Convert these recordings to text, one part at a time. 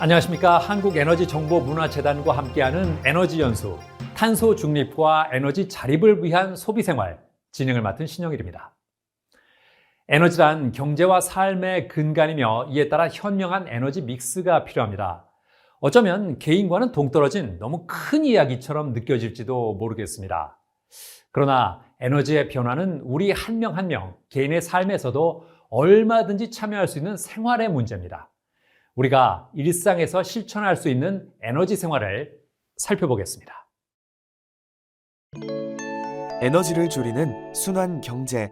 안녕하십니까. 한국에너지정보문화재단과 함께하는 에너지연수, 탄소 중립과 에너지 자립을 위한 소비생활, 진행을 맡은 신영일입니다. 에너지란 경제와 삶의 근간이며 이에 따라 현명한 에너지 믹스가 필요합니다. 어쩌면 개인과는 동떨어진 너무 큰 이야기처럼 느껴질지도 모르겠습니다. 그러나 에너지의 변화는 우리 한 명 한 명, 개인의 삶에서도 얼마든지 참여할 수 있는 생활의 문제입니다. 우리가 일상에서 실천할 수 있는 에너지 생활을 살펴보겠습니다. 에너지를 줄이는 순환 경제.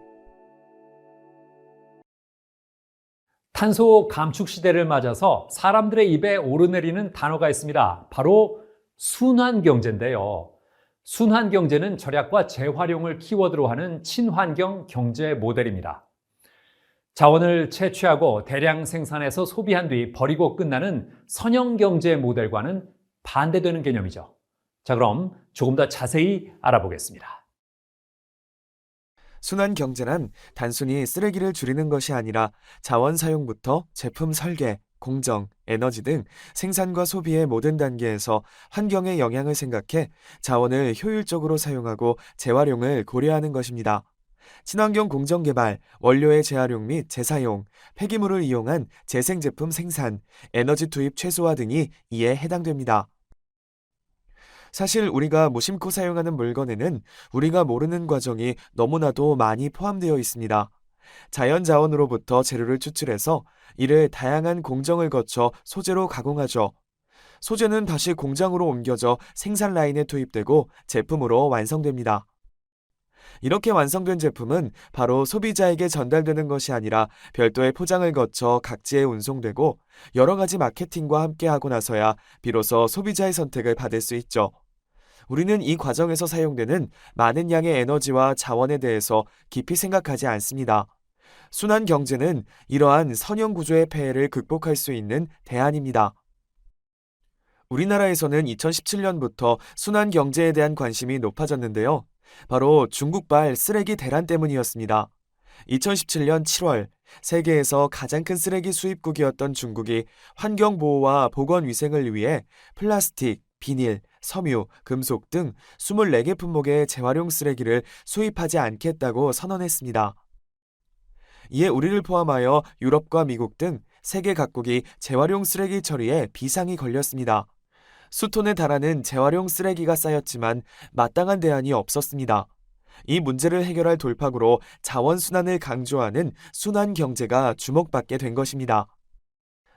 탄소 감축 시대를 맞아서 사람들의 입에 오르내리는 단어가 있습니다. 바로 순환 경제인데요. 순환 경제는 절약과 재활용을 키워드로 하는 친환경 경제 모델입니다. 자원을 채취하고 대량 생산해서 소비한 뒤 버리고 끝나는 선형 경제 모델과는 반대되는 개념이죠. 자, 그럼 조금 더 자세히 알아보겠습니다. 순환 경제란 단순히 쓰레기를 줄이는 것이 아니라 자원 사용부터 제품 설계, 공정, 에너지 등 생산과 소비의 모든 단계에서 환경의 영향을 생각해 자원을 효율적으로 사용하고 재활용을 고려하는 것입니다. 친환경 공정 개발, 원료의 재활용 및 재사용, 폐기물을 이용한 재생제품 생산, 에너지 투입 최소화 등이 이에 해당됩니다. 사실 우리가 무심코 사용하는 물건에는 우리가 모르는 과정이 너무나도 많이 포함되어 있습니다. 자연 자원으로부터 재료를 추출해서 이를 다양한 공정을 거쳐 소재로 가공하죠. 소재는 다시 공장으로 옮겨져 생산 라인에 투입되고 제품으로 완성됩니다. 이렇게 완성된 제품은 바로 소비자에게 전달되는 것이 아니라 별도의 포장을 거쳐 각지에 운송되고 여러 가지 마케팅과 함께 하고 나서야 비로소 소비자의 선택을 받을 수 있죠. 우리는 이 과정에서 사용되는 많은 양의 에너지와 자원에 대해서 깊이 생각하지 않습니다. 순환 경제는 이러한 선형 구조의 폐해를 극복할 수 있는 대안입니다. 우리나라에서는 2017년부터 순환 경제에 대한 관심이 높아졌는데요. 바로 중국발 쓰레기 대란 때문이었습니다. 2017년 7월, 세계에서 가장 큰 쓰레기 수입국이었던 중국이 환경보호와 보건위생을 위해 플라스틱, 비닐, 섬유, 금속 등 24개 품목의 재활용 쓰레기를 수입하지 않겠다고 선언했습니다. 이에 우리를 포함하여 유럽과 미국 등 세계 각국이 재활용 쓰레기 처리에 비상이 걸렸습니다. 수톤에 달하는 재활용 쓰레기가 쌓였지만 마땅한 대안이 없었습니다. 이 문제를 해결할 돌파구로 자원순환을 강조하는 순환 경제가 주목받게 된 것입니다.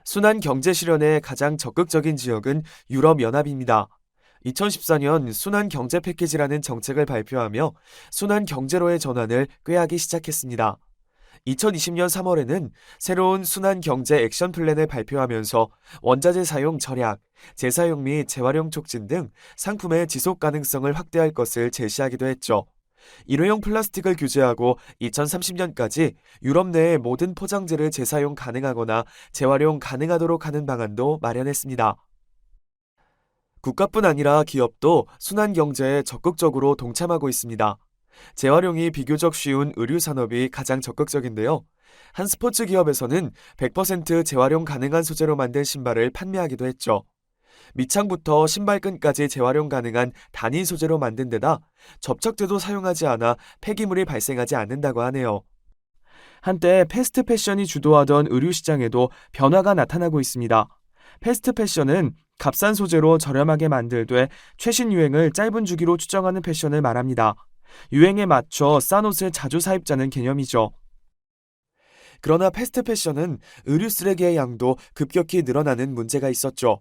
순환 경제 실현의 가장 적극적인 지역은 유럽연합입니다. 2014년 순환 경제 패키지라는 정책을 발표하며 순환 경제로의 전환을 꾀하기 시작했습니다. 2020년 3월에는 새로운 순환 경제 액션 플랜을 발표하면서 원자재 사용 절약, 재사용 및 재활용 촉진 등 상품의 지속 가능성을 확대할 것을 제시하기도 했죠. 일회용 플라스틱을 규제하고 2030년까지 유럽 내의 모든 포장재를 재사용 가능하거나 재활용 가능하도록 하는 방안도 마련했습니다. 국가뿐 아니라 기업도 순환 경제에 적극적으로 동참하고 있습니다. 재활용이 비교적 쉬운 의류 산업이 가장 적극적인데요. 한 스포츠 기업에서는 100% 재활용 가능한 소재로 만든 신발을 판매하기도 했죠. 밑창부터 신발끈까지 재활용 가능한 단일 소재로 만든 데다 접착제도 사용하지 않아 폐기물이 발생하지 않는다고 하네요. 한때 패스트 패션이 주도하던 의류 시장에도 변화가 나타나고 있습니다. 패스트 패션은 값싼 소재로 저렴하게 만들되 최신 유행을 짧은 주기로 추정하는 패션을 말합니다. 유행에 맞춰 싼 옷을 자주 사입자는 개념이죠. 그러나 패스트 패션은 의류 쓰레기의 양도 급격히 늘어나는 문제가 있었죠.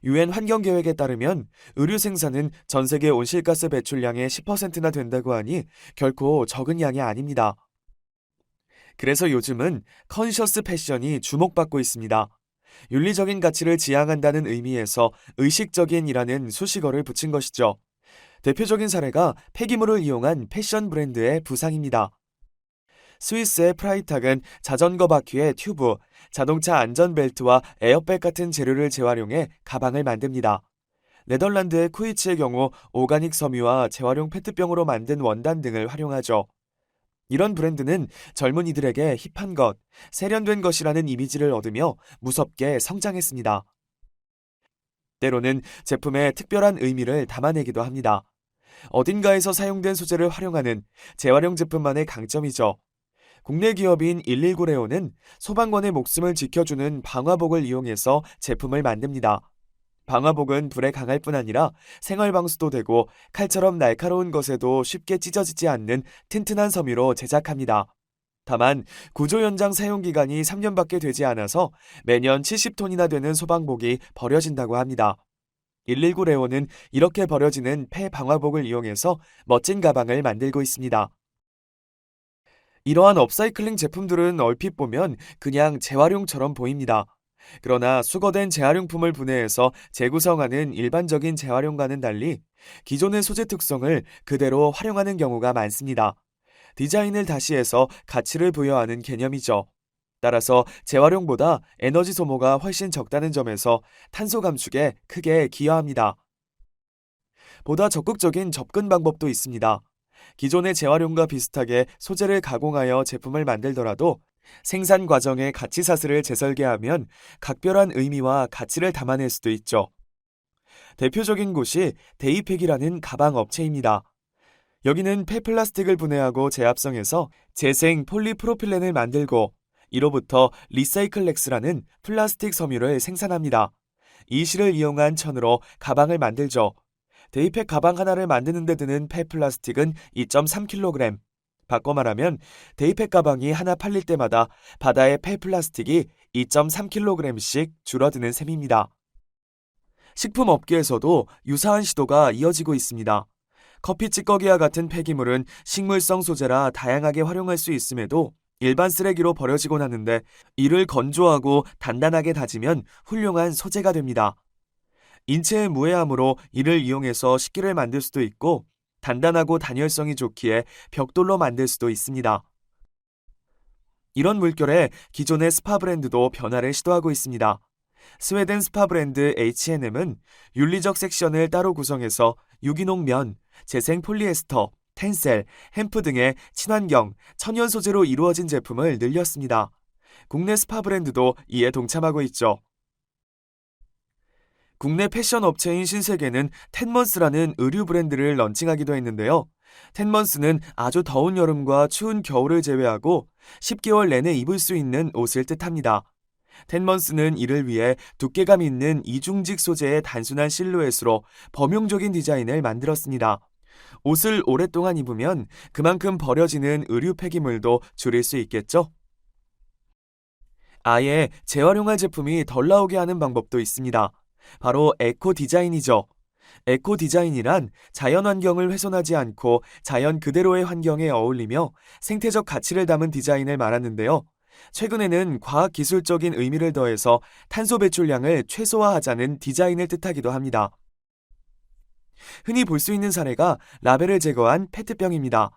유엔 환경계획에 따르면 의류 생산은 전 세계 온실가스 배출량의 10%나 된다고 하니 결코 적은 양이 아닙니다. 그래서 요즘은 컨셔스 패션이 주목받고 있습니다. 윤리적인 가치를 지향한다는 의미에서 의식적인이라는 수식어를 붙인 것이죠. 대표적인 사례가 폐기물을 이용한 패션 브랜드의 부상입니다. 스위스의 프라이탁은 자전거 바퀴의 튜브, 자동차 안전벨트와 에어백 같은 재료를 재활용해 가방을 만듭니다. 네덜란드의 쿠이츠의 경우 오가닉 섬유와 재활용 페트병으로 만든 원단 등을 활용하죠. 이런 브랜드는 젊은이들에게 힙한 것, 세련된 것이라는 이미지를 얻으며 무섭게 성장했습니다. 때로는 제품에 특별한 의미를 담아내기도 합니다. 어딘가에서 사용된 소재를 활용하는 재활용 제품만의 강점이죠. 국내 기업인 119레오는 소방관의 목숨을 지켜주는 방화복을 이용해서 제품을 만듭니다. 방화복은 불에 강할 뿐 아니라 생활 방수도 되고 칼처럼 날카로운 것에도 쉽게 찢어지지 않는 튼튼한 섬유로 제작합니다. 다만 구조 연장 사용 기간이 3년밖에 되지 않아서 매년 70톤이나 되는 소방복이 버려진다고 합니다. 119레오는 이렇게 버려지는 폐방화복을 이용해서 멋진 가방을 만들고 있습니다. 이러한 업사이클링 제품들은 얼핏 보면 그냥 재활용처럼 보입니다. 그러나 수거된 재활용품을 분해해서 재구성하는 일반적인 재활용과는 달리 기존의 소재 특성을 그대로 활용하는 경우가 많습니다. 디자인을 다시 해서 가치를 부여하는 개념이죠. 따라서 재활용보다 에너지 소모가 훨씬 적다는 점에서 탄소 감축에 크게 기여합니다. 보다 적극적인 접근 방법도 있습니다. 기존의 재활용과 비슷하게 소재를 가공하여 제품을 만들더라도 생산 과정의 가치 사슬을 재설계하면 각별한 의미와 가치를 담아낼 수도 있죠. 대표적인 곳이 데이팩이라는 가방 업체입니다. 여기는 폐플라스틱을 분해하고 재합성해서 재생 폴리프로필렌을 만들고 이로부터 리사이클렉스라는 플라스틱 섬유를 생산합니다. 이 실을 이용한 천으로 가방을 만들죠. 데이팩 가방 하나를 만드는 데 드는 폐플라스틱은 2.3kg. 바꿔 말하면 데이팩 가방이 하나 팔릴 때마다 바다의 폐플라스틱이 2.3kg씩 줄어드는 셈입니다. 식품업계에서도 유사한 시도가 이어지고 있습니다. 커피 찌꺼기와 같은 폐기물은 식물성 소재라 다양하게 활용할 수 있음에도 일반 쓰레기로 버려지곤 하는데 이를 건조하고 단단하게 다지면 훌륭한 소재가 됩니다. 인체에 무해하므로 이를 이용해서 식기를 만들 수도 있고 단단하고 단열성이 좋기에 벽돌로 만들 수도 있습니다. 이런 물결에 기존의 스파 브랜드도 변화를 시도하고 있습니다. 스웨덴 스파 브랜드 H&M은 윤리적 섹션을 따로 구성해서 유기농 면, 재생 폴리에스터, 텐셀, 햄프 등의 친환경, 천연 소재로 이루어진 제품을 늘렸습니다. 국내 스파 브랜드도 이에 동참하고 있죠. 국내 패션 업체인 신세계는 텐먼스라는 의류 브랜드를 런칭하기도 했는데요. 텐먼스는 아주 더운 여름과 추운 겨울을 제외하고 10개월 내내 입을 수 있는 옷을 뜻합니다. 텐먼스는 이를 위해 두께감 있는 이중직 소재의 단순한 실루엣으로 범용적인 디자인을 만들었습니다. 옷을 오랫동안 입으면 그만큼 버려지는 의류 폐기물도 줄일 수 있겠죠? 아예 재활용할 제품이 덜 나오게 하는 방법도 있습니다. 바로 에코 디자인이죠. 에코 디자인이란 자연 환경을 훼손하지 않고 자연 그대로의 환경에 어울리며 생태적 가치를 담은 디자인을 말하는데요. 최근에는 과학기술적인 의미를 더해서 탄소 배출량을 최소화하자는 디자인을 뜻하기도 합니다. 흔히 볼 수 있는 사례가 라벨을 제거한 페트병입니다.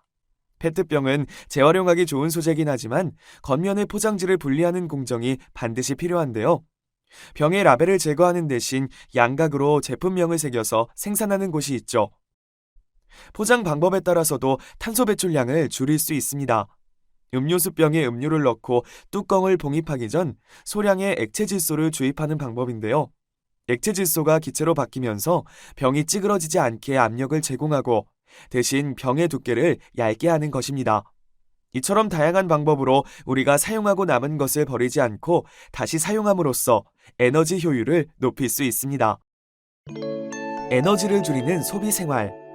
페트병은 재활용하기 좋은 소재긴 하지만 겉면의 포장지를 분리하는 공정이 반드시 필요한데요. 병의 라벨을 제거하는 대신 양각으로 제품명을 새겨서 생산하는 곳이 있죠. 포장 방법에 따라서도 탄소 배출량을 줄일 수 있습니다. 음료수병에 음료를 넣고 뚜껑을 봉입하기 전 소량의 액체 질소를 주입하는 방법인데요. 액체 질소가 기체로 바뀌면서 병이 찌그러지지 않게 압력을 제공하고 대신 병의 두께를 얇게 하는 것입니다. 이처럼 다양한 방법으로 우리가 사용하고 남은 것을 버리지 않고 다시 사용함으로써 에너지 효율을 높일 수 있습니다. 에너지를 줄이는 소비 생활.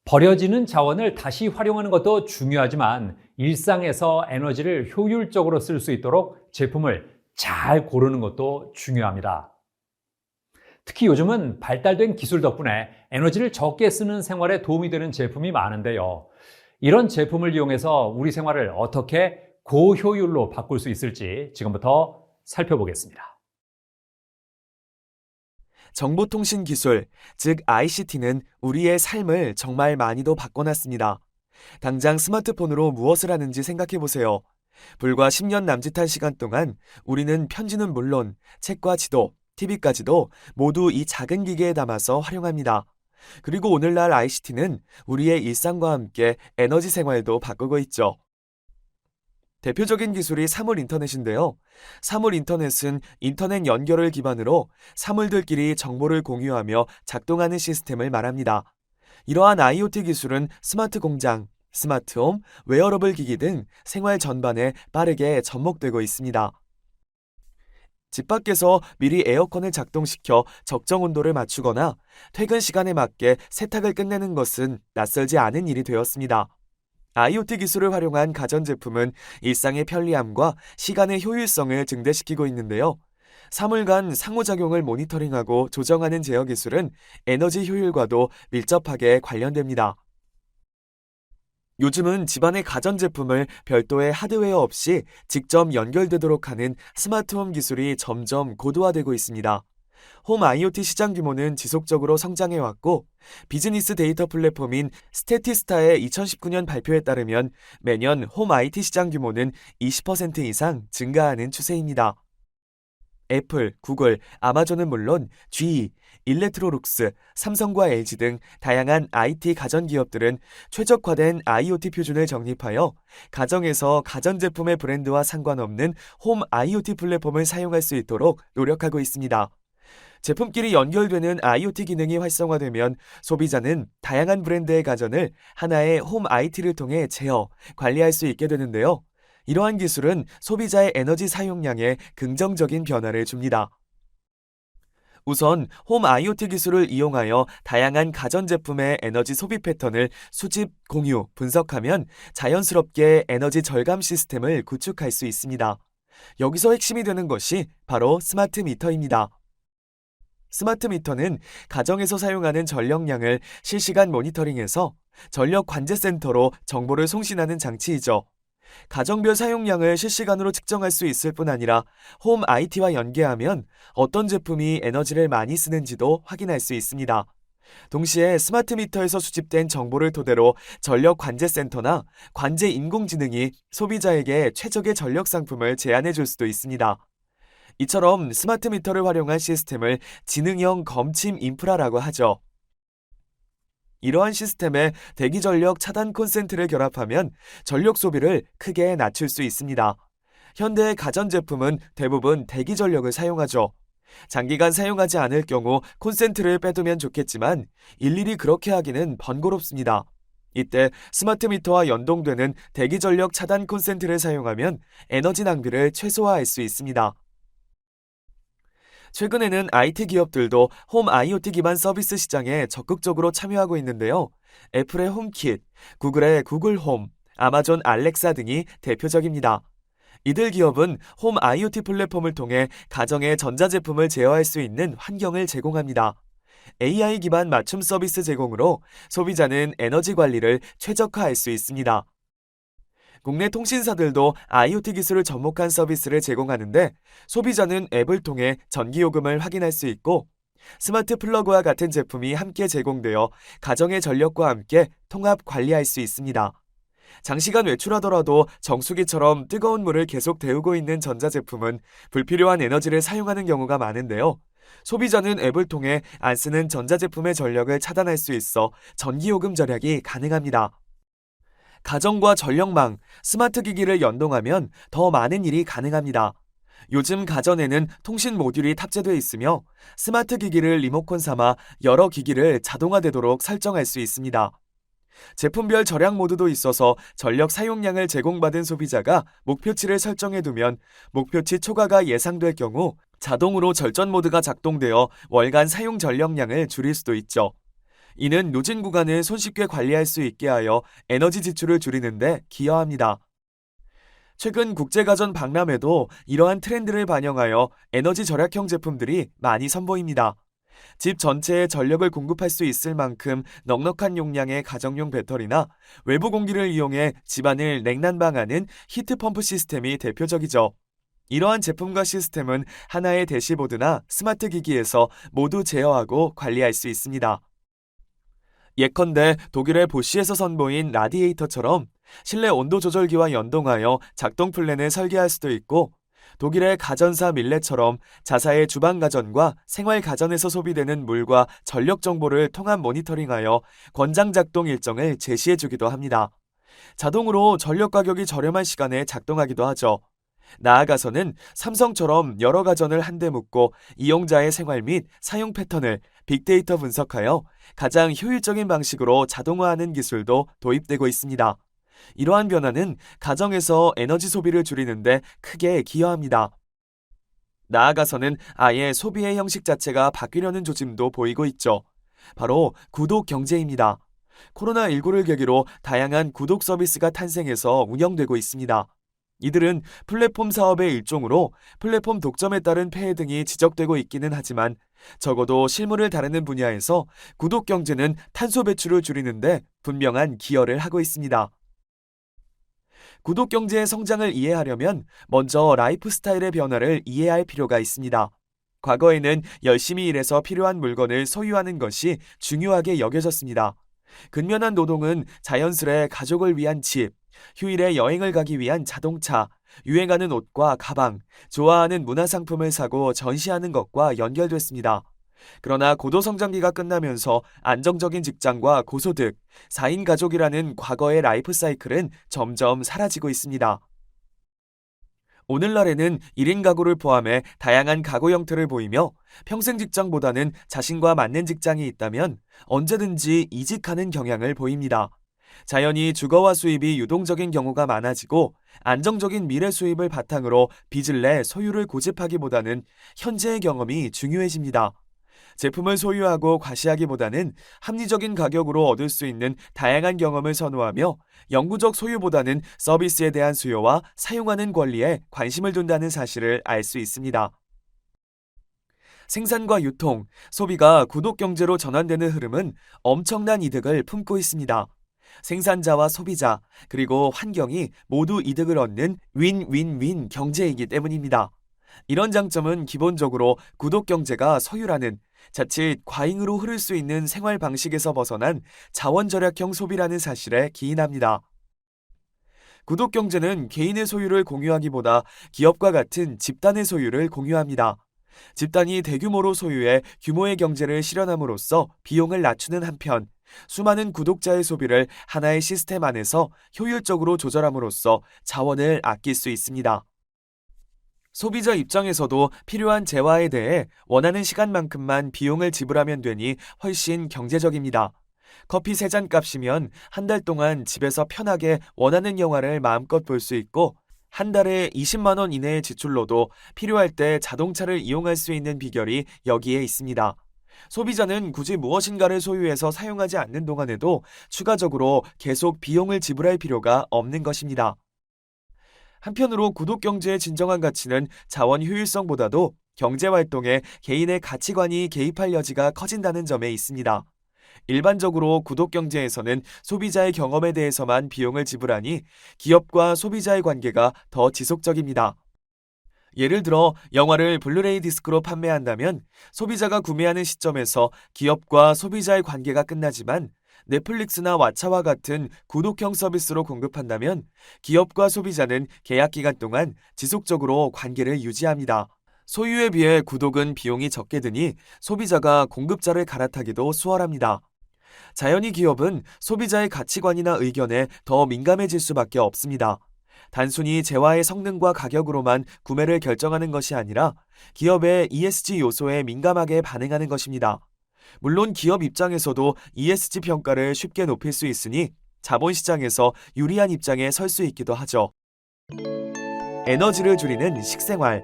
버려지는 자원을 다시 활용하는 것도 중요하지만 일상에서 에너지를 효율적으로 쓸 수 있도록 제품을 잘 고르는 것도 중요합니다. 특히 요즘은 발달된 기술 덕분에 에너지를 적게 쓰는 생활에 도움이 되는 제품이 많은데요. 이런 제품을 이용해서 우리 생활을 어떻게 고효율로 바꿀 수 있을지 지금부터 살펴보겠습니다. 정보통신 기술, 즉 ICT는 우리의 삶을 정말 많이도 바꿔놨습니다. 당장 스마트폰으로 무엇을 하는지 생각해보세요. 불과 10년 남짓한 시간 동안 우리는 편지는 물론 책과 지도, TV까지도 모두 이 작은 기계에 담아서 활용합니다. 그리고 오늘날 ICT는 우리의 일상과 함께 에너지 생활도 바꾸고 있죠. 대표적인 기술이 사물 인터넷인데요. 사물 인터넷은 인터넷 연결을 기반으로 사물들끼리 정보를 공유하며 작동하는 시스템을 말합니다. 이러한 IoT 기술은 스마트 공장, 스마트홈, 웨어러블 기기 등 생활 전반에 빠르게 접목되고 있습니다. 집 밖에서 미리 에어컨을 작동시켜 적정 온도를 맞추거나 퇴근 시간에 맞게 세탁을 끝내는 것은 낯설지 않은 일이 되었습니다. IoT 기술을 활용한 가전제품은 일상의 편리함과 시간의 효율성을 증대시키고 있는데요. 사물 간 상호작용을 모니터링하고 조정하는 제어 기술은 에너지 효율과도 밀접하게 관련됩니다. 요즘은 집안의 가전제품을 별도의 하드웨어 없이 직접 연결되도록 하는 스마트홈 기술이 점점 고도화되고 있습니다. 홈 IoT 시장 규모는 지속적으로 성장해왔고, 비즈니스 데이터 플랫폼인 스태티스타의 2019년 발표에 따르면 매년 홈 IT 시장 규모는 20% 이상 증가하는 추세입니다. 애플, 구글, 아마존은 물론 GE, 일렉트로룩스, 삼성과 LG 등 다양한 IT 가전 기업들은 최적화된 IoT 표준을 정립하여 가정에서 가전제품의 브랜드와 상관없는 홈 IoT 플랫폼을 사용할 수 있도록 노력하고 있습니다. 제품끼리 연결되는 IoT 기능이 활성화되면 소비자는 다양한 브랜드의 가전을 하나의 홈 IT를 통해 제어, 관리할 수 있게 되는데요. 이러한 기술은 소비자의 에너지 사용량에 긍정적인 변화를 줍니다. 우선 홈 IoT 기술을 이용하여 다양한 가전제품의 에너지 소비 패턴을 수집, 공유, 분석하면 자연스럽게 에너지 절감 시스템을 구축할 수 있습니다. 여기서 핵심이 되는 것이 바로 스마트 미터입니다. 스마트 미터는 가정에서 사용하는 전력량을 실시간 모니터링해서 전력 관제 센터로 정보를 송신하는 장치이죠. 가정별 사용량을 실시간으로 측정할 수 있을 뿐 아니라 홈 IT와 연계하면 어떤 제품이 에너지를 많이 쓰는지도 확인할 수 있습니다. 동시에 스마트 미터에서 수집된 정보를 토대로 전력 관제 센터나 관제 인공지능이 소비자에게 최적의 전력 상품을 제안해 줄 수도 있습니다. 이처럼 스마트 미터를 활용한 시스템을 지능형 검침 인프라라고 하죠. 이러한 시스템에 대기 전력 차단 콘센트를 결합하면 전력 소비를 크게 낮출 수 있습니다. 현대의 가전제품은 대부분 대기 전력을 사용하죠. 장기간 사용하지 않을 경우 콘센트를 빼두면 좋겠지만 일일이 그렇게 하기는 번거롭습니다. 이때 스마트 미터와 연동되는 대기 전력 차단 콘센트를 사용하면 에너지 낭비를 최소화할 수 있습니다. 최근에는 IT 기업들도 홈 IoT 기반 서비스 시장에 적극적으로 참여하고 있는데요. 애플의 홈킷, 구글의 구글 홈, 아마존 알렉사 등이 대표적입니다. 이들 기업은 홈 IoT 플랫폼을 통해 가정의 전자제품을 제어할 수 있는 환경을 제공합니다. AI 기반 맞춤 서비스 제공으로 소비자는 에너지 관리를 최적화할 수 있습니다. 국내 통신사들도 IoT 기술을 접목한 서비스를 제공하는데 소비자는 앱을 통해 전기요금을 확인할 수 있고 스마트 플러그와 같은 제품이 함께 제공되어 가정의 전력과 함께 통합 관리할 수 있습니다. 장시간 외출하더라도 정수기처럼 뜨거운 물을 계속 데우고 있는 전자제품은 불필요한 에너지를 사용하는 경우가 많은데요. 소비자는 앱을 통해 안 쓰는 전자제품의 전력을 차단할 수 있어 전기요금 절약이 가능합니다. 가정과 전력망, 스마트 기기를 연동하면 더 많은 일이 가능합니다. 요즘 가전에는 통신 모듈이 탑재되어 있으며 스마트 기기를 리모컨 삼아 여러 기기를 자동화되도록 설정할 수 있습니다. 제품별 절약 모드도 있어서 전력 사용량을 제공받은 소비자가 목표치를 설정해두면 목표치 초과가 예상될 경우 자동으로 절전 모드가 작동되어 월간 사용 전력량을 줄일 수도 있죠. 이는 노진 구간을 손쉽게 관리할 수 있게 하여 에너지 지출을 줄이는 데 기여합니다. 최근 국제가전 박람회도 이러한 트렌드를 반영하여 에너지 절약형 제품들이 많이 선보입니다. 집 전체에 전력을 공급할 수 있을 만큼 넉넉한 용량의 가정용 배터리나 외부 공기를 이용해 집안을 냉난방하는 히트펌프 시스템이 대표적이죠. 이러한 제품과 시스템은 하나의 대시보드나 스마트 기기에서 모두 제어하고 관리할 수 있습니다. 예컨대 독일의 보쉬에서 선보인 라디에이터처럼 실내 온도 조절기와 연동하여 작동 플랜을 설계할 수도 있고 독일의 가전사 밀레처럼 자사의 주방 가전과 생활 가전에서 소비되는 물과 전력 정보를 통합 모니터링하여 권장 작동 일정을 제시해주기도 합니다. 자동으로 전력 가격이 저렴한 시간에 작동하기도 하죠. 나아가서는 삼성처럼 여러 가전을 한데 묶고 이용자의 생활 및 사용 패턴을 빅데이터 분석하여 가장 효율적인 방식으로 자동화하는 기술도 도입되고 있습니다. 이러한 변화는 가정에서 에너지 소비를 줄이는데 크게 기여합니다. 나아가서는 아예 소비의 형식 자체가 바뀌려는 조짐도 보이고 있죠. 바로 구독 경제입니다. 코로나19를 계기로 다양한 구독 서비스가 탄생해서 운영되고 있습니다. 이들은 플랫폼 사업의 일종으로 플랫폼 독점에 따른 폐해 등이 지적되고 있기는 하지만 적어도 실무를 다루는 분야에서 구독 경제는 탄소 배출을 줄이는데 분명한 기여를 하고 있습니다. 구독 경제의 성장을 이해하려면 먼저 라이프 스타일의 변화를 이해할 필요가 있습니다. 과거에는 열심히 일해서 필요한 물건을 소유하는 것이 중요하게 여겨졌습니다. 근면한 노동은 자연스레 가족을 위한 집, 휴일에 여행을 가기 위한 자동차, 유행하는 옷과 가방, 좋아하는 문화상품을 사고 전시하는 것과 연결됐습니다. 그러나 고도성장기가 끝나면서 안정적인 직장과 고소득, 4인 가족이라는 과거의 라이프 사이클은 점점 사라지고 있습니다. 오늘날에는 1인 가구를 포함해 다양한 가구 형태를 보이며 평생 직장보다는 자신과 맞는 직장이 있다면 언제든지 이직하는 경향을 보입니다. 자연히 주거와 수입이 유동적인 경우가 많아지고 안정적인 미래 수입을 바탕으로 빚을 내 소유를 고집하기보다는 현재의 경험이 중요해집니다. 제품을 소유하고 과시하기보다는 합리적인 가격으로 얻을 수 있는 다양한 경험을 선호하며 영구적 소유보다는 서비스에 대한 수요와 사용하는 권리에 관심을 둔다는 사실을 알 수 있습니다. 생산과 유통, 소비가 구독 경제로 전환되는 흐름은 엄청난 이득을 품고 있습니다. 생산자와 소비자, 그리고 환경이 모두 이득을 얻는 윈윈윈 경제이기 때문입니다. 이런 장점은 기본적으로 구독 경제가 소유라는 자칫 과잉으로 흐를 수 있는 생활 방식에서 벗어난 자원 절약형 소비라는 사실에 기인합니다. 구독 경제는 개인의 소유를 공유하기보다 기업과 같은 집단의 소유를 공유합니다. 집단이 대규모로 소유해 규모의 경제를 실현함으로써 비용을 낮추는 한편 수많은 구독자의 소비를 하나의 시스템 안에서 효율적으로 조절함으로써 자원을 아낄 수 있습니다. 소비자 입장에서도 필요한 재화에 대해 원하는 시간만큼만 비용을 지불하면 되니 훨씬 경제적입니다. 커피 3잔 값이면 한 달 동안 집에서 편하게 원하는 영화를 마음껏 볼 수 있고 한 달에 20만 원 이내의 지출로도 필요할 때 자동차를 이용할 수 있는 비결이 여기에 있습니다. 소비자는 굳이 무엇인가를 소유해서 사용하지 않는 동안에도 추가적으로 계속 비용을 지불할 필요가 없는 것입니다. 한편으로 구독 경제의 진정한 가치는 자원 효율성보다도 경제 활동에 개인의 가치관이 개입할 여지가 커진다는 점에 있습니다. 일반적으로 구독 경제에서는 소비자의 경험에 대해서만 비용을 지불하니 기업과 소비자의 관계가 더 지속적입니다. 예를 들어 영화를 블루레이 디스크로 판매한다면 소비자가 구매하는 시점에서 기업과 소비자의 관계가 끝나지만 넷플릭스나 왓챠와 같은 구독형 서비스로 공급한다면 기업과 소비자는 계약 기간 동안 지속적으로 관계를 유지합니다. 소유에 비해 구독은 비용이 적게 드니 소비자가 공급자를 갈아타기도 수월합니다. 자연히 기업은 소비자의 가치관이나 의견에 더 민감해질 수밖에 없습니다. 단순히 재화의 성능과 가격으로만 구매를 결정하는 것이 아니라 기업의 ESG 요소에 민감하게 반응하는 것입니다. 물론 기업 입장에서도 ESG 평가를 쉽게 높일 수 있으니 자본시장에서 유리한 입장에 설 수 있기도 하죠. 에너지를 줄이는 식생활.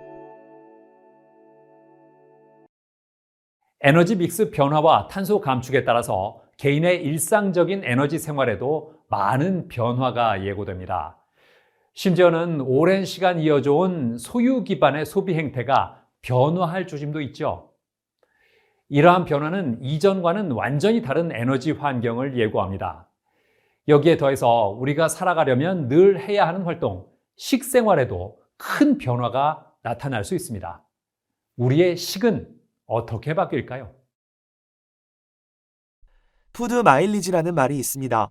에너지 믹스 변화와 탄소 감축에 따라서 개인의 일상적인 에너지 생활에도 많은 변화가 예고됩니다. 심지어는 오랜 시간 이어져 온 소유 기반의 소비 행태가 변화할 조짐도 있죠. 이러한 변화는 이전과는 완전히 다른 에너지 환경을 예고합니다. 여기에 더해서 우리가 살아가려면 늘 해야 하는 활동, 식생활에도 큰 변화가 나타날 수 있습니다. 우리의 식은 어떻게 바뀔까요? 푸드 마일리지라는 말이 있습니다.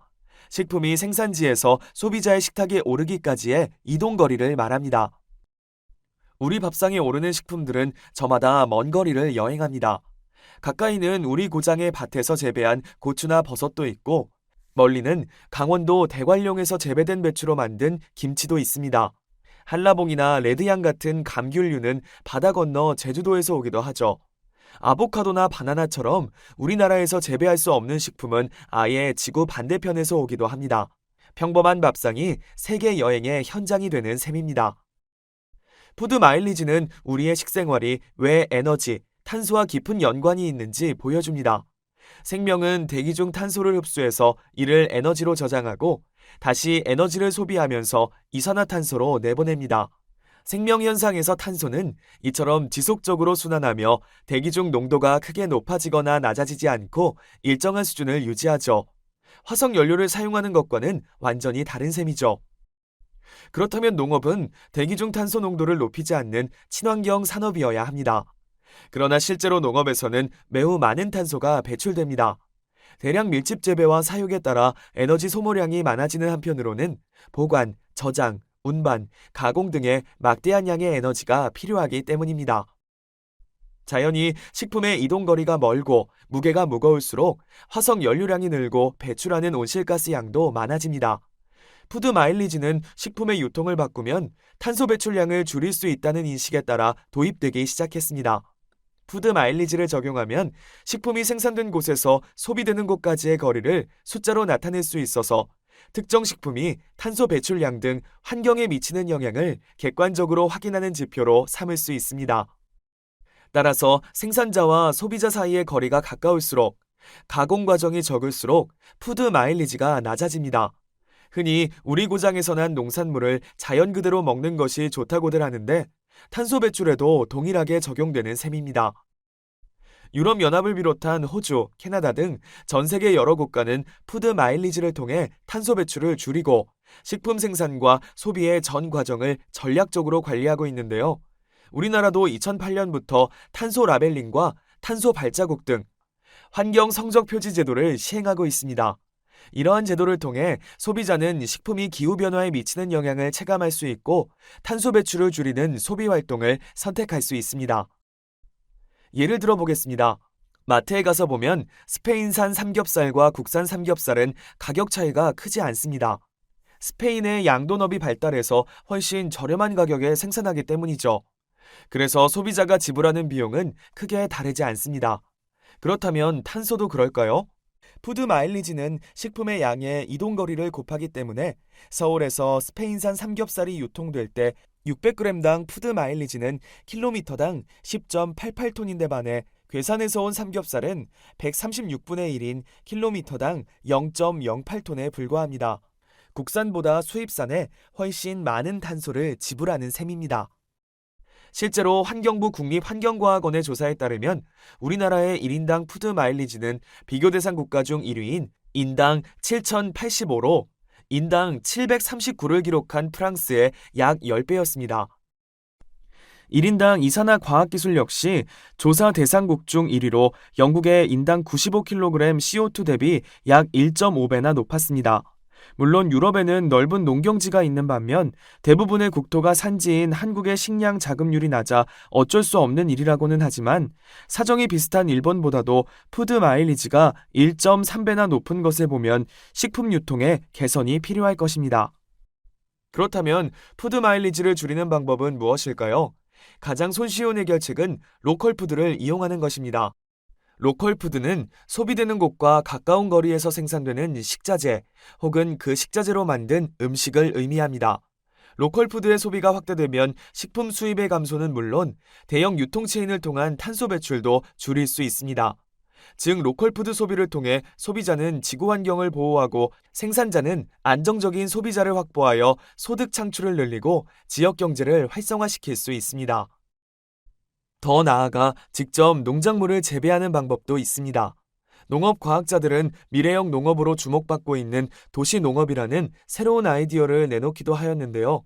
식품이 생산지에서 소비자의 식탁에 오르기까지의 이동거리를 말합니다. 우리 밥상에 오르는 식품들은 저마다 먼 거리를 여행합니다. 가까이는 우리 고장의 밭에서 재배한 고추나 버섯도 있고 멀리는 강원도 대관령에서 재배된 배추로 만든 김치도 있습니다. 한라봉이나 레드향 같은 감귤류는 바다 건너 제주도에서 오기도 하죠. 아보카도나 바나나처럼 우리나라에서 재배할 수 없는 식품은 아예 지구 반대편에서 오기도 합니다. 평범한 밥상이 세계 여행의 현장이 되는 셈입니다. 푸드 마일리지는 우리의 식생활이 왜 에너지, 탄소와 깊은 연관이 있는지 보여줍니다. 생명은 대기 중 탄소를 흡수해서 이를 에너지로 저장하고 다시 에너지를 소비하면서 이산화탄소로 내보냅니다. 생명 현상에서 탄소는 이처럼 지속적으로 순환하며 대기 중 농도가 크게 높아지거나 낮아지지 않고 일정한 수준을 유지하죠. 화석 연료를 사용하는 것과는 완전히 다른 셈이죠. 그렇다면 농업은 대기 중 탄소 농도를 높이지 않는 친환경 산업이어야 합니다. 그러나 실제로 농업에서는 매우 많은 탄소가 배출됩니다. 대량 밀집 재배와 사육에 따라 에너지 소모량이 많아지는 한편으로는 보관, 저장, 운반, 가공 등의 막대한 양의 에너지가 필요하기 때문입니다. 자연히 식품의 이동 거리가 멀고 무게가 무거울수록 화석 연료량이 늘고 배출하는 온실가스 양도 많아집니다. 푸드 마일리지는 식품의 유통을 바꾸면 탄소 배출량을 줄일 수 있다는 인식에 따라 도입되기 시작했습니다. 푸드 마일리지를 적용하면 식품이 생산된 곳에서 소비되는 곳까지의 거리를 숫자로 나타낼 수 있어서 특정 식품이 탄소 배출량 등 환경에 미치는 영향을 객관적으로 확인하는 지표로 삼을 수 있습니다. 따라서 생산자와 소비자 사이의 거리가 가까울수록 가공 과정이 적을수록 푸드 마일리지가 낮아집니다. 흔히 우리 고장에서 난 농산물을 자연 그대로 먹는 것이 좋다고들 하는데 탄소 배출에도 동일하게 적용되는 셈입니다. 유럽연합을 비롯한 호주, 캐나다 등 전 세계 여러 국가는 푸드 마일리지를 통해 탄소 배출을 줄이고 식품 생산과 소비의 전 과정을 전략적으로 관리하고 있는데요. 우리나라도 2008년부터 탄소 라벨링과 탄소 발자국 등 환경 성적 표지 제도를 시행하고 있습니다. 이러한 제도를 통해 소비자는 식품이 기후변화에 미치는 영향을 체감할 수 있고 탄소 배출을 줄이는 소비 활동을 선택할 수 있습니다. 예를 들어 보겠습니다. 마트에 가서 보면 스페인산 삼겹살과 국산 삼겹살은 가격 차이가 크지 않습니다. 스페인의 양돈업이 발달해서 훨씬 저렴한 가격에 생산하기 때문이죠. 그래서 소비자가 지불하는 비용은 크게 다르지 않습니다. 그렇다면 탄소도 그럴까요? 푸드 마일리지는 식품의 양의 이동거리를 곱하기 때문에 서울에서 스페인산 삼겹살이 유통될 때 600g당 푸드 마일리지는 킬로미터당 10.88톤인데 반해 괴산에서 온 삼겹살은 136분의 1인 킬로미터당 0.08톤에 불과합니다. 국산보다 수입산에 훨씬 많은 탄소를 지불하는 셈입니다. 실제로 환경부 국립환경과학원의 조사에 따르면 우리나라의 1인당 푸드 마일리지는 비교 대상 국가 중 1위인 인당 7,085로 인당 739를 기록한 프랑스의 약 10배였습니다. 1인당 이산화 과학기술 역시 조사 대상국 중 1위로 영국의 인당 95kg CO2 대비 약 1.5배나 높았습니다. 물론 유럽에는 넓은 농경지가 있는 반면 대부분의 국토가 산지인 한국의 식량 자급률이 낮아 어쩔 수 없는 일이라고는 하지만 사정이 비슷한 일본보다도 푸드 마일리지가 1.3배나 높은 것을 보면 식품 유통에 개선이 필요할 것입니다. 그렇다면 푸드 마일리지를 줄이는 방법은 무엇일까요? 가장 손쉬운 해결책은 로컬 푸드를 이용하는 것입니다. 로컬 푸드는 소비되는 곳과 가까운 거리에서 생산되는 식자재 혹은 그 식자재로 만든 음식을 의미합니다. 로컬 푸드의 소비가 확대되면 식품 수입의 감소는 물론 대형 유통체인을 통한 탄소 배출도 줄일 수 있습니다. 즉 로컬 푸드 소비를 통해 소비자는 지구 환경을 보호하고 생산자는 안정적인 소비자를 확보하여 소득 창출을 늘리고 지역 경제를 활성화시킬 수 있습니다. 더 나아가 직접 농작물을 재배하는 방법도 있습니다. 농업과학자들은 미래형 농업으로 주목받고 있는 도시농업이라는 새로운 아이디어를 내놓기도 하였는데요.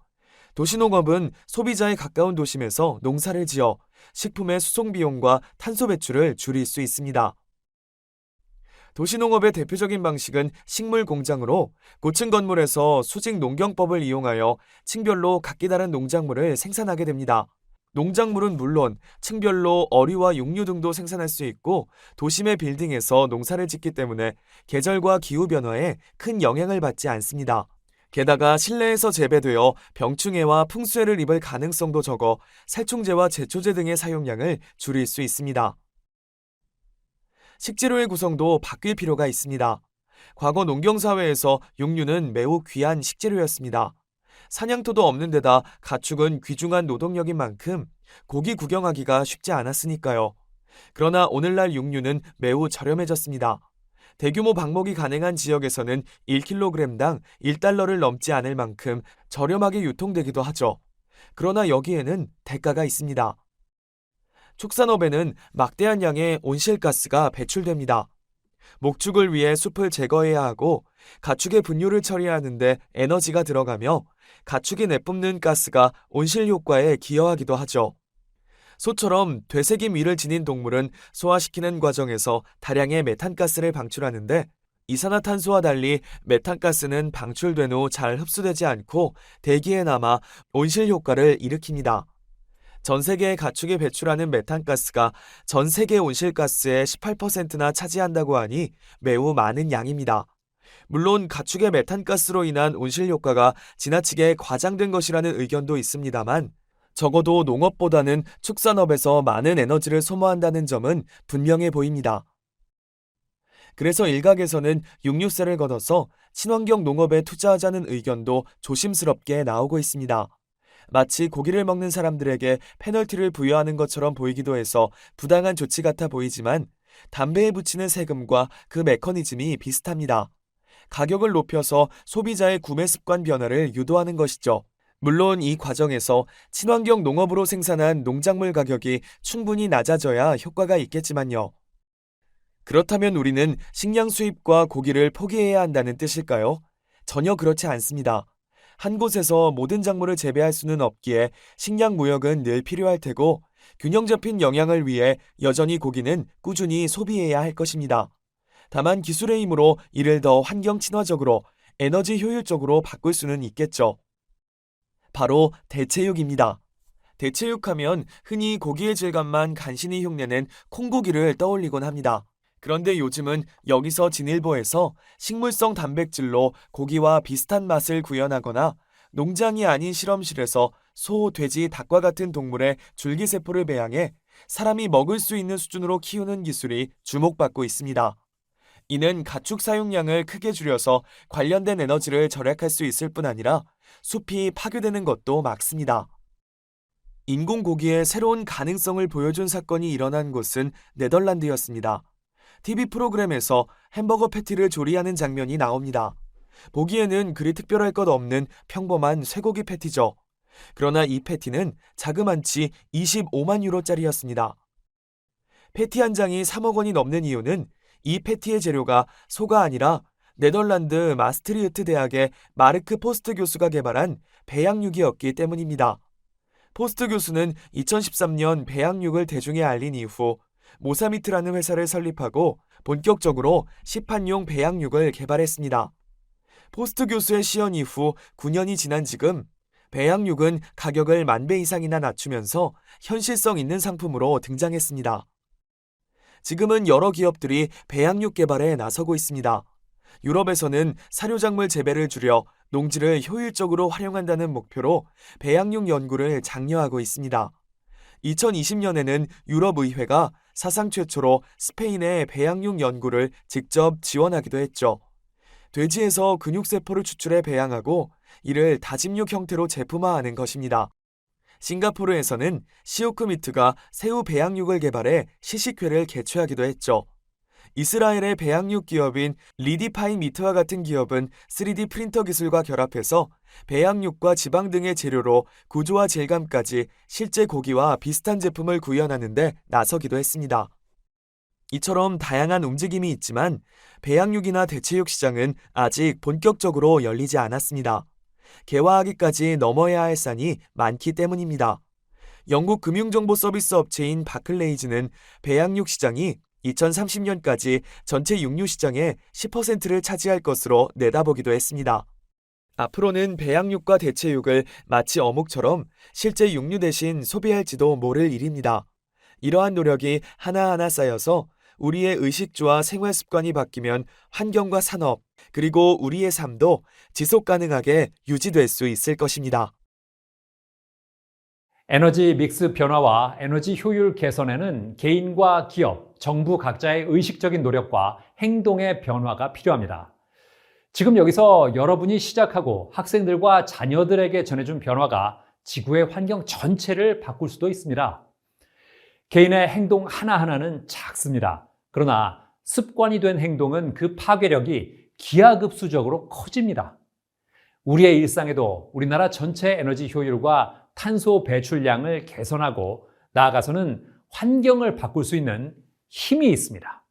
도시농업은 소비자에 가까운 도심에서 농사를 지어 식품의 수송 비용과 탄소 배출을 줄일 수 있습니다. 도시농업의 대표적인 방식은 식물 공장으로 고층 건물에서 수직 농경법을 이용하여 층별로 각기 다른 농작물을 생산하게 됩니다. 농작물은 물론 층별로 어류와 육류 등도 생산할 수 있고 도심의 빌딩에서 농사를 짓기 때문에 계절과 기후 변화에 큰 영향을 받지 않습니다. 게다가 실내에서 재배되어 병충해와 풍수해를 입을 가능성도 적어 살충제와 제초제 등의 사용량을 줄일 수 있습니다. 식재료의 구성도 바뀔 필요가 있습니다. 과거 농경사회에서 육류는 매우 귀한 식재료였습니다. 사냥터도 없는 데다 가축은 귀중한 노동력인 만큼 고기 구경하기가 쉽지 않았으니까요. 그러나 오늘날 육류는 매우 저렴해졌습니다. 대규모 방목이 가능한 지역에서는 1kg당 1달러를 넘지 않을 만큼 저렴하게 유통되기도 하죠. 그러나 여기에는 대가가 있습니다. 축산업에는 막대한 양의 온실가스가 배출됩니다. 목축을 위해 숲을 제거해야 하고 가축의 분뇨를 처리하는데 에너지가 들어가며 가축이 내뿜는 가스가 온실 효과에 기여하기도 하죠. 소처럼 되새김 위를 지닌 동물은 소화시키는 과정에서 다량의 메탄가스를 방출하는데 이산화탄소와 달리 메탄가스는 방출된 후 잘 흡수되지 않고 대기에 남아 온실 효과를 일으킵니다. 전 세계의 가축이 배출하는 메탄가스가 전 세계 온실가스의 18%나 차지한다고 하니 매우 많은 양입니다. 물론 가축의 메탄가스로 인한 온실 효과가 지나치게 과장된 것이라는 의견도 있습니다만 적어도 농업보다는 축산업에서 많은 에너지를 소모한다는 점은 분명해 보입니다. 그래서 일각에서는 육류세를 걷어서 친환경 농업에 투자하자는 의견도 조심스럽게 나오고 있습니다. 마치 고기를 먹는 사람들에게 페널티를 부여하는 것처럼 보이기도 해서 부당한 조치 같아 보이지만 담배에 붙이는 세금과 그 메커니즘이 비슷합니다. 가격을 높여서 소비자의 구매 습관 변화를 유도하는 것이죠. 물론 이 과정에서 친환경 농업으로 생산한 농작물 가격이 충분히 낮아져야 효과가 있겠지만요. 그렇다면 우리는 식량 수입과 고기를 포기해야 한다는 뜻일까요? 전혀 그렇지 않습니다. 한 곳에서 모든 작물을 재배할 수는 없기에 식량 무역은 늘 필요할 테고 균형 잡힌 영양을 위해 여전히 고기는 꾸준히 소비해야 할 것입니다. 다만 기술의 힘으로 이를 더 환경 친화적으로 에너지 효율적으로 바꿀 수는 있겠죠. 바로 대체육입니다. 대체육하면 흔히 고기의 질감만 간신히 흉내낸 콩고기를 떠올리곤 합니다. 그런데 요즘은 여기서 진일보에서 식물성 단백질로 고기와 비슷한 맛을 구현하거나 농장이 아닌 실험실에서 소, 돼지, 닭과 같은 동물의 줄기세포를 배양해 사람이 먹을 수 있는 수준으로 키우는 기술이 주목받고 있습니다. 이는 가축 사용량을 크게 줄여서 관련된 에너지를 절약할 수 있을 뿐 아니라 숲이 파괴되는 것도 막습니다. 인공고기의 새로운 가능성을 보여준 사건이 일어난 곳은 네덜란드였습니다. TV 프로그램에서 햄버거 패티를 조리하는 장면이 나옵니다. 보기에는 그리 특별할 것 없는 평범한 쇠고기 패티죠. 그러나 이 패티는 자그만치 25만 유로짜리였습니다. 패티 한 장이 3억 원이 넘는 이유는 이 패티의 재료가 소가 아니라 네덜란드 마스트리흐트 대학의 마르크 포스트 교수가 개발한 배양육이었기 때문입니다. 포스트 교수는 2013년 배양육을 대중에 알린 이후 모사미트라는 회사를 설립하고 본격적으로 시판용 배양육을 개발했습니다. 포스트 교수의 시연 이후 9년이 지난 지금 배양육은 가격을 10,000배 이상이나 낮추면서 현실성 있는 상품으로 등장했습니다. 지금은 여러 기업들이 배양육 개발에 나서고 있습니다. 유럽에서는 사료작물 재배를 줄여 농지를 효율적으로 활용한다는 목표로 배양육 연구를 장려하고 있습니다. 2020년에는 유럽의회가 사상 최초로 스페인의 배양육 연구를 직접 지원하기도 했죠. 돼지에서 근육세포를 추출해 배양하고 이를 다짐육 형태로 제품화하는 것입니다. 싱가포르에서는 시오크미트가 새우 배양육을 개발해 시식회를 개최하기도 했죠. 이스라엘의 배양육 기업인 리디파인 미트와 같은 기업은 3D 프린터 기술과 결합해서 배양육과 지방 등의 재료로 구조와 질감까지 실제 고기와 비슷한 제품을 구현하는 데 나서기도 했습니다. 이처럼 다양한 움직임이 있지만 배양육이나 대체육 시장은 아직 본격적으로 열리지 않았습니다. 개화하기까지 넘어야 할 산이 많기 때문입니다. 영국 금융정보 서비스 업체인 바클레이즈는 배양육 시장이 2030년까지 전체 육류 시장의 10%를 차지할 것으로 내다보기도 했습니다. 앞으로는 배양육과 대체육을 마치 어묵처럼 실제 육류 대신 소비할지도 모를 일입니다. 이러한 노력이 하나하나 쌓여서 우리의 의식주와 생활 습관이 바뀌면 환경과 산업, 그리고 우리의 삶도 지속 가능하게 유지될 수 있을 것입니다. 에너지 믹스 변화와 에너지 효율 개선에는 개인과 기업, 정부 각자의 의식적인 노력과 행동의 변화가 필요합니다. 지금 여기서 여러분이 시작하고 학생들과 자녀들에게 전해준 변화가 지구의 환경 전체를 바꿀 수도 있습니다. 개인의 행동 하나하나는 작습니다. 그러나 습관이 된 행동은 그 파괴력이 기하급수적으로 커집니다. 우리의 일상에도 우리나라 전체 에너지 효율과 탄소 배출량을 개선하고 나아가서는 환경을 바꿀 수 있는 힘이 있습니다.